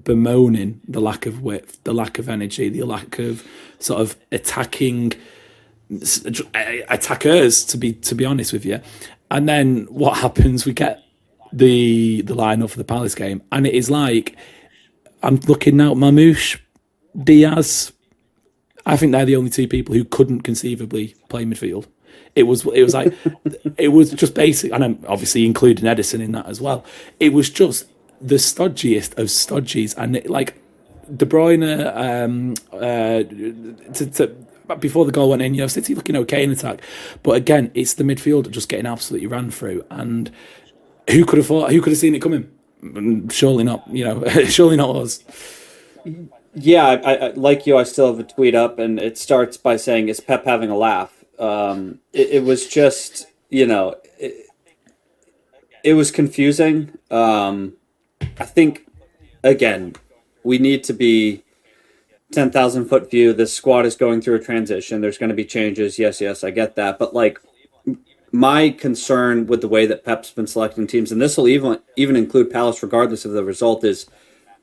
bemoaning the lack of width, the lack of energy, the lack of sort of attackers. To be honest with you, and then what happens? We get the lineup for the Palace game, and it is like I'm looking now at Mamouche, Diaz. I think they're the only two people who couldn't conceivably play midfield. It was like it was just basic, and I'm obviously including Edison in that as well. It was just the stodgiest of stodgies, and like De Bruyne before the goal went in, City looking okay in attack, but again, it's the midfield just getting absolutely ran through. And who could have thought? Who could have seen it coming? Surely not. Surely not us. Yeah, I like you. I still have a tweet up, and it starts by saying, "Is Pep having a laugh?" It was just, it was confusing. I think, again, we need to be 10,000-foot view. This squad is going through a transition. There's going to be changes. Yes, I get that. But like, my concern with the way that Pep's been selecting teams, and this will even include Palace, regardless of the result, is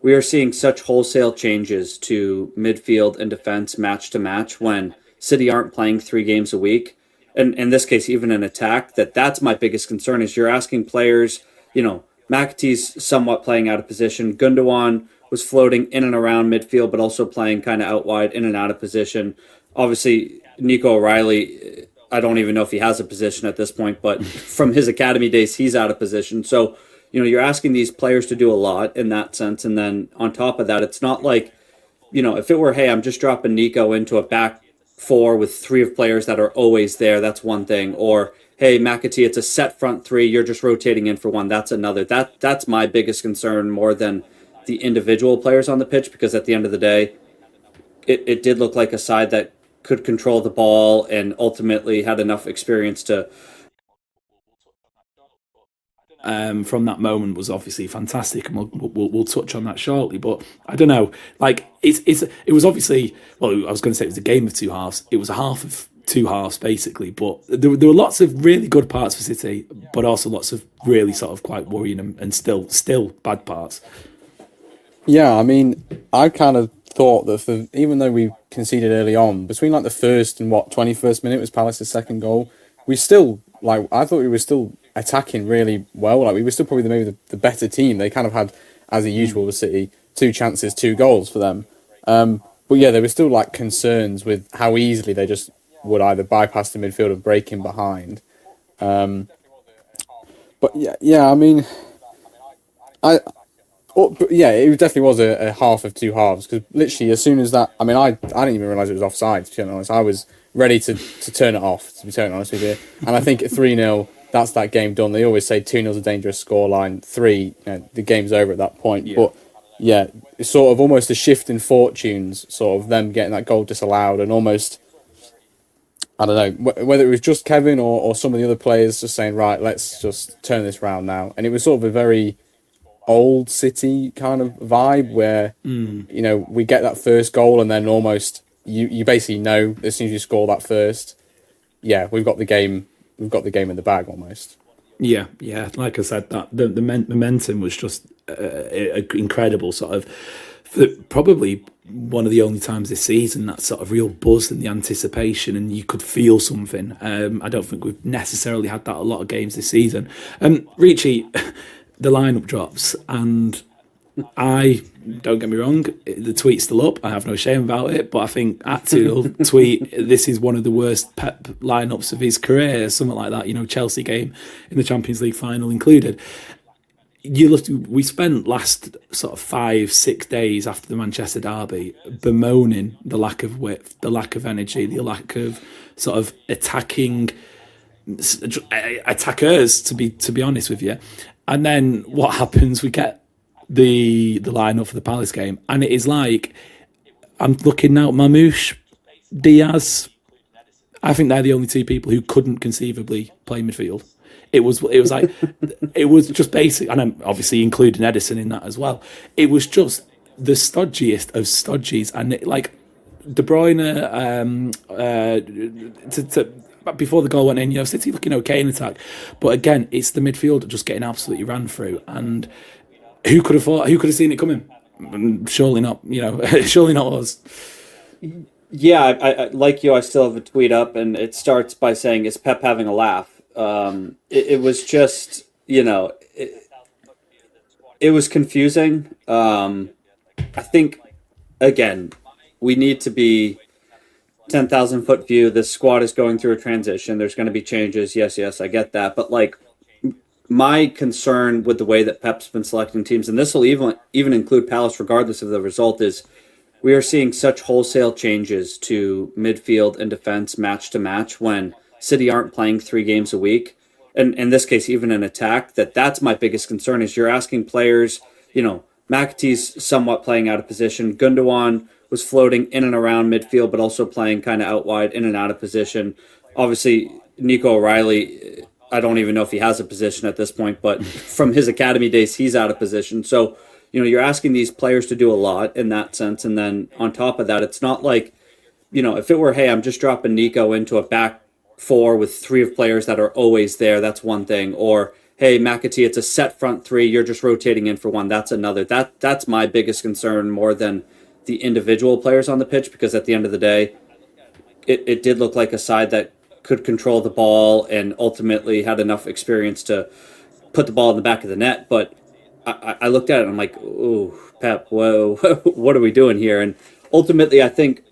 we are seeing such wholesale changes to midfield and defense match to match when City aren't playing 3 games a week. And in this case, even an attack, that's my biggest concern is you're asking players, McAtee's somewhat playing out of position. Gundogan was floating in and around midfield, but also playing kind of out wide, in and out of position. Obviously, Nico O'Reilly, I don't even know if he has a position at this point, but from his academy days, he's out of position. So, you're asking these players to do a lot in that sense. And then on top of that, it's not like, if it were, hey, I'm just dropping Nico into a back 4 with 3 of players that are always there, that's one thing. Or, hey, McAtee, it's a set front 3, you're just rotating in for one, that's another. That's my biggest concern more than the individual players on the pitch, because at the end of the day, it did look like a side that could control the ball and ultimately had enough experience to... From that moment was obviously fantastic, and we'll touch on that shortly. But I don't know, like it was obviously, well, I was going to say it was a game of 2 halves. It was a half of 2 halves basically, but there were lots of really good parts for City, but also lots of really sort of quite worrying and still bad parts. Yeah, I mean, I kind of thought that even though we conceded early on, between like the first and 21st minute was Palace's second goal, we still, I thought we were still attacking really well. Like, we were still probably maybe the better team. They kind of had, as usual with City, 2 chances, 2 goals for them. But yeah, there were still like concerns with how easily they just would either bypass the midfield or break in behind. But yeah, I mean, it definitely was a half of 2 halves, because literally as soon as that, I mean, I didn't even realise it was offside, to be honest. I was ready to turn it off, to be totally honest with you. And I think at 3-0, that's that game done. They always say 2-0 is a dangerous scoreline. 3, the game's over at that point. Yeah. But yeah, it's sort of almost a shift in fortunes, sort of them getting that goal disallowed, and almost, I don't know, whether it was just Kevin or some of the other players just saying, right, let's just turn this round now. And it was sort of a very old City kind of vibe where, we get that first goal and then almost you basically know as soon as you score that first, we've got the game in the bag almost. Yeah. Like I said, that the momentum was just incredible. Sort of, probably one of the only times this season that sort of real buzz and the anticipation, and you could feel something. I don't think we've necessarily had that a lot of games this season. Ricci, the lineup drops, and don't get me wrong, the tweet's still up. I have no shame about it, but I think Attil tweet, this is one of the worst Pep lineups of his career, something like that. Chelsea game in the Champions League final included. We spent last sort of 5-6 days after the Manchester derby bemoaning the lack of width, the lack of energy, the lack of sort of attackers. To be honest with you, and then what happens? We get the lineup for the Palace game, and it is like I'm looking now at Mamouche, Diaz. I think they're the only two people who couldn't conceivably play midfield. It was like it was just basic, and I'm obviously including Edison in that as well. It was just the stodgiest of stodgies, and like De Bruyne before the goal went in, City looking okay in attack, but again, it's the midfield just getting absolutely ran through. And who could have thought? Who could have seen it coming? Surely not. Surely not us. Yeah, I like you. I still have a tweet up, and it starts by saying, "Is Pep having a laugh?" It was just, it was confusing. I think again, we need to be 10,000 foot view. This squad is going through a transition. There's going to be changes. Yes, I get that. But like my concern with the way that Pep's been selecting teams, and this will even include Palace, regardless of the result, is we are seeing such wholesale changes to midfield and defense match to match when City aren't playing 3 games a week. And in this case, even an attack, that's my biggest concern is you're asking players, McAtee's somewhat playing out of position. Gundogan was floating in and around midfield, but also playing kind of out wide, in and out of position. Obviously, Nico O'Reilly, I don't even know if he has a position at this point, but from his academy days, he's out of position. So, you're asking these players to do a lot in that sense. And then on top of that, it's not like, if it were, hey, I'm just dropping Nico into a back four with 3 of players that are always there, that's one thing. Or, hey, McAtee, it's a set front 3, you're just rotating in for one, that's another. That's my biggest concern more than the individual players on the pitch, because at the end of the day, it did look like a side that could control the ball and ultimately had enough experience to put the ball in the back of the net. But I looked at it and I'm like, ooh, Pep, whoa, what are we doing here? And ultimately, I think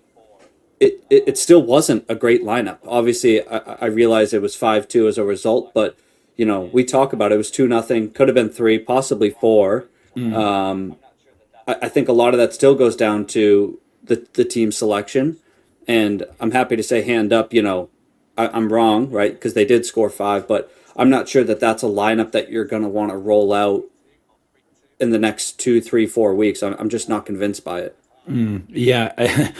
it still wasn't a great lineup. Obviously, I realized it was 5-2 as a result, but we talk about it was 2-0, could have been 3, possibly 4. I think a lot of that still goes down to the team selection, and I'm happy to say, hand up, I'm wrong, right? Because they did score 5, but I'm not sure that that's a lineup that you're going to want to roll out in the next 2, 3, 4 weeks. I'm just not convinced by it. Yeah.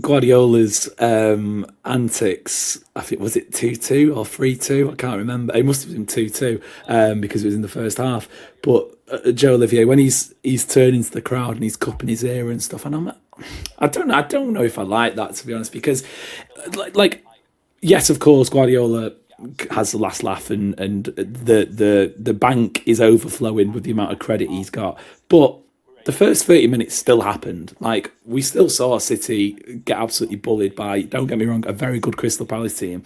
Guardiola's antics, I think, was it 2-2 or 3-2? I can't remember. It must have been 2-2 because it was in the first half. But Joe Olivier, when he's turning to the crowd and he's cupping his ear and stuff, and I don't know if I like that, to be honest, because like yes, of course, Guardiola has the last laugh, and the bank is overflowing with the amount of credit he's got, but the first 30 minutes still happened. Like, we still saw City get absolutely bullied by, don't get me wrong, a very good Crystal Palace team.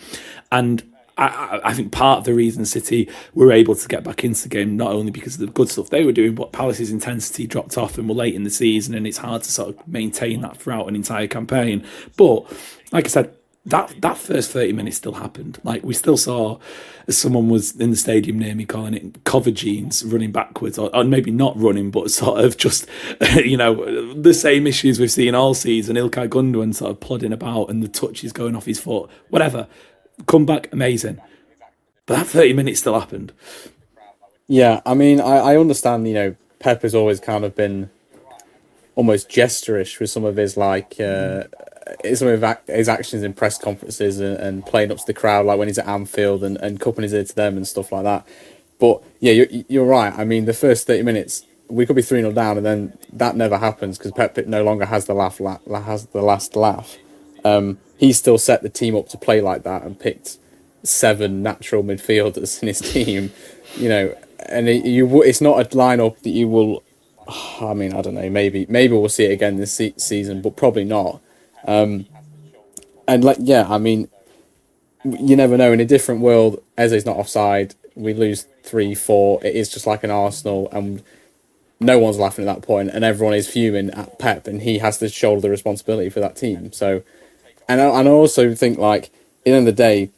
And I think part of the reason City were able to get back into the game, not only because of the good stuff they were doing, but Palace's intensity dropped off and were late in the season, and it's hard to sort of maintain that throughout an entire campaign. But, like I said, that first 30 minutes still happened. Like, we still saw, as someone was in the stadium near me calling it, cover jeans running backwards, or maybe not running, but sort of just, the same issues we've seen all season. Ilkay Gundogan sort of plodding about and the touch is going off his foot, whatever. Comeback, amazing. But that 30 minutes still happened. Yeah, I mean, I understand, Pep has always kind of been almost gesture-ish with some of his, some of his actions in press conferences and playing up to the crowd, like when he's at Anfield and cupping his ear to them and stuff like that. But yeah, you're right. I mean, the first 30 minutes, we could be 3-0 down, and then that never happens because Pep no longer has the last laugh. He still set the team up to play like that and picked 7 natural midfielders in his team, and it's not a lineup that you will. I mean, I don't know. Maybe we'll see it again this season, but probably not. And I mean, you never know. In a different world, Eze's not offside. We lose 3-4. It is just like an Arsenal, and no one's laughing at that point, and everyone is fuming at Pep, and he has to shoulder the responsibility for that team. So, and I also think, like, at the end of the day,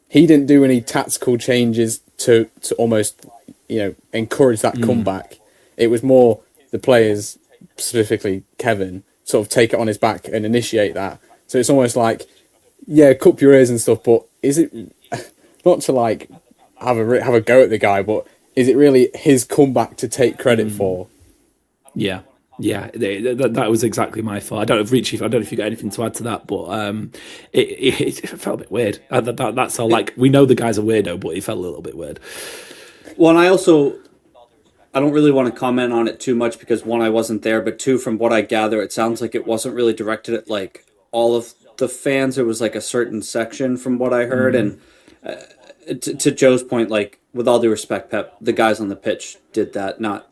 he didn't do any tactical changes to almost, encourage that comeback. It was more the players, specifically Kevin, sort of take it on his back and initiate that. So it's almost like, yeah, cup your ears and stuff, but is it not to like have a go at the guy, but is it really his comeback to take credit for? Yeah, that was exactly my thought. I don't know if Richie, I don't know if you got anything to add to that, but it felt a bit weird. That's all. Like, we know the guy's a weirdo, but it felt a little bit weird. Well, and I don't really want to comment on it too much because, one, I wasn't there, but two, from what I gather, it sounds like it wasn't really directed at like all of the fans. It was like a certain section from what I heard. And to Joe's point, like, with all due respect, Pep, the guys on the pitch did that, not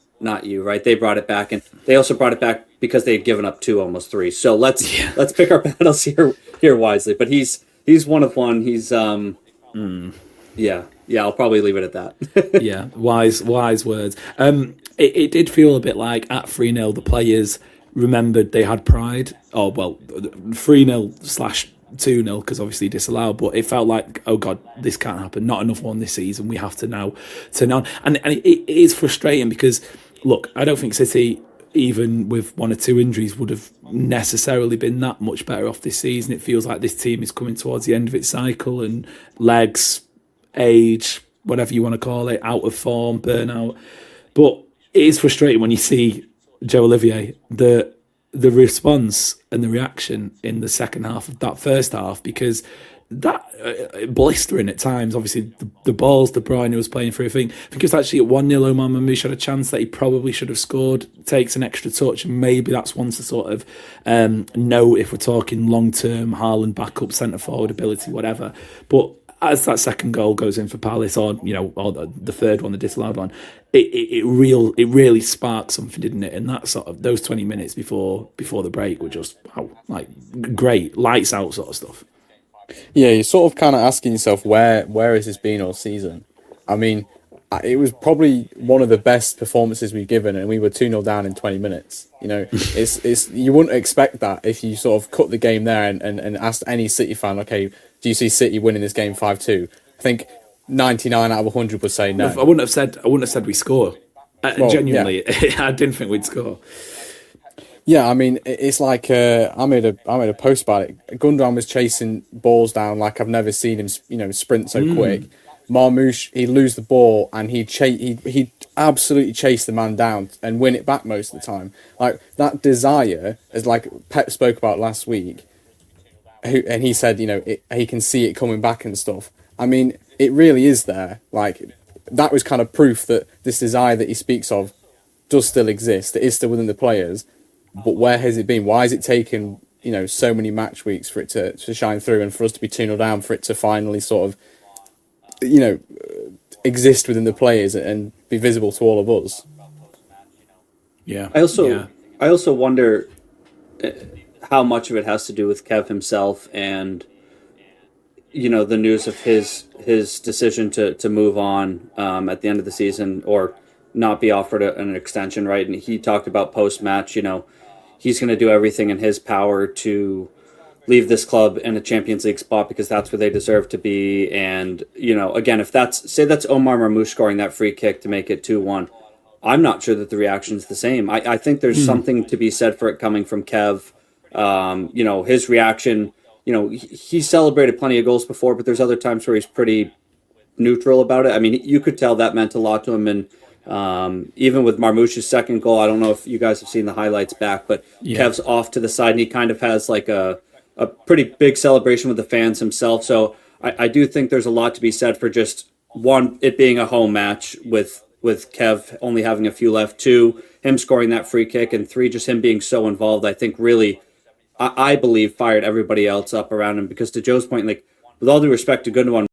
you, right? They brought it back, and they also brought it back because they had given up 2, almost 3. So let's pick our battles here wisely. But he's 1 of 1. He's yeah. I'll probably leave it at that. Yeah, wise words. It did feel a bit like at 3-0 the players remembered they had pride. Oh well, 3-0/2-0 because obviously disallowed. But it felt like, oh god, this can't happen. Not enough one this season. We have to now turn on. And it is frustrating because look, I don't think City, even with 1 or 2 injuries, would have necessarily been that much better off this season. It feels like this team is coming towards the end of its cycle, and legs, age, whatever you want to call it, out of form, burnout. But it is frustrating when you see Joe Olivier, the response and the reaction in the second half of that first half, because that blistering at times. Obviously, the balls De Bruyne was playing through. I think it was actually at 1-0. Omar Mamouche had a chance that he probably should have scored. Takes an extra touch, and maybe that's one to sort of know if we're talking long term Haaland backup centre forward ability, whatever. But as that second goal goes in for Palace, or or the third one, the disallowed one, it really sparked something, didn't it? And that sort of those 20 minutes before the break were just like great, lights out sort of stuff. Yeah, you're sort of kind of asking yourself, where has this been all season? I mean, it was probably one of the best performances we've given, and we were 2-0 down in 20 minutes. It's you wouldn't expect that if you sort of cut the game there and asked any City fan, okay, do you see City winning this game 5-2? I think 99 out of 100 would say no. I wouldn't have said we score. Genuinely, yeah. I didn't think we'd score. Yeah, I mean, it's like I made a post about it. Gundogan was chasing balls down like I've never seen him, sprint so quick. Marmouche, he'd lose the ball and he'd absolutely chase the man down and win it back most of the time. Like that desire, as like Pep spoke about last week, and he said, he can see it coming back and stuff. I mean, it really is there. Like that was kind of proof that this desire that he speaks of does still exist. It is still within the players. But where has it been? Why has it taken, so many match weeks for it to shine through and for us to be 2-0 down, for it to finally sort of, exist within the players and be visible to all of us? Yeah. I also wonder how much of it has to do with Kev himself and, the news of his decision to move on at the end of the season, or not be offered an extension, right? And he talked about post-match, he's going to do everything in his power to leave this club in a Champions League spot because that's where they deserve to be. And, again, if that's Omar Marmouche scoring that free kick to make it 2-1, I'm not sure that the reaction's the same. I think there's something to be said for it coming from Kev. His reaction, he celebrated plenty of goals before, but there's other times where he's pretty neutral about it. I mean, you could tell that meant a lot to him. And even with Marmouche's second goal, I don't know if you guys have seen the highlights back, but Kev's off to the side and he kind of has like a pretty big celebration with the fans himself. So I do think there's a lot to be said for just, one, it being a home match with Kev only having a few left, 2, him scoring that free kick, and 3, just him being so involved. I think really, I believe, fired everybody else up around him, because to Joe's point, like, with all due respect to Gundogan,